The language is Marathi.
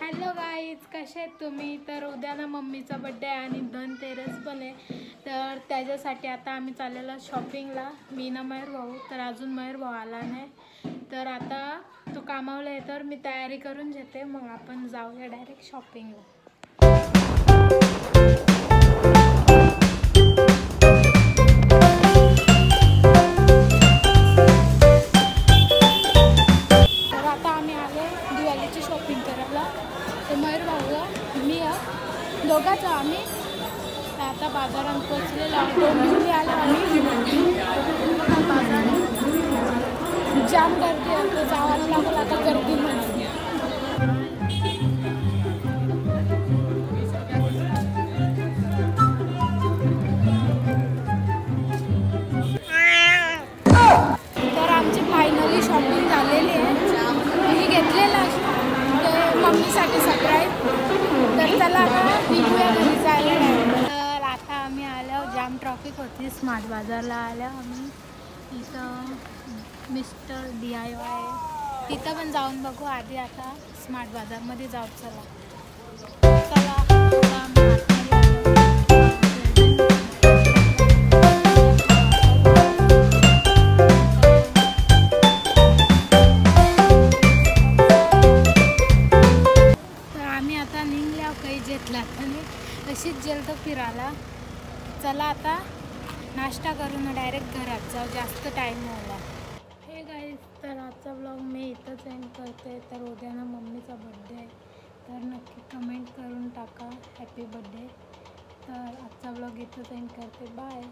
हॅलो गाईज, कसे आहेत तुम्ही? तर उद्या ना मम्मीचा बड्डे आहे आणि धनतेरस पण आहे. तर त्याच्यासाठी आता आम्ही चाललेलो शॉपिंगला, मी ना मयूर भाऊ. तर अजून मयूर भाऊ आला नाही, तर आता तो कामावला आहे. तर मी तयारी करून घेते, मग आपण जाऊया डायरेक्ट शॉपिंगला. तर आता आम्ही आलो दिवाळीची शॉपिंग करायला. तर मयूर भाऊ मी दोघाच आम्ही आता बाजारात पोचलेलो आहोत. डोंबिवली आलो आम्ही. बाजार जाम गर्दी आहे, तर जावं लागेल आता गर्दीमध्ये. तर आमची फायनली शॉपिंग झालेली आहे. मी घेतलेला मम्मीसाठी सरप्राईज. तर चला आता निघूया घरी जायला नाही. तर आता आम्ही आलो, जाम ट्रॉफिक होती. स्मार्ट बाजारला आलो आम्ही. इथं मिस्टर DIY आहे, तिथं पण जाऊन बघू. आधी आता स्मार्ट बाजारमध्ये जाऊ. चला काही घेतला आणि अशीच जेल तर फिरायला. चला आता नाश्ता करून डायरेक्ट घरात जाऊ, जास्त टाईम होला. हे गाईज, तर आजचा ब्लॉग मी इथंच एंड करते. तर उद्या ना मम्मीचा बड्डे आहे, तर नक्की कमेंट करून टाका हॅपी बड्डे. तर आजचा ब्लॉग इथंच एंड करते. बाय.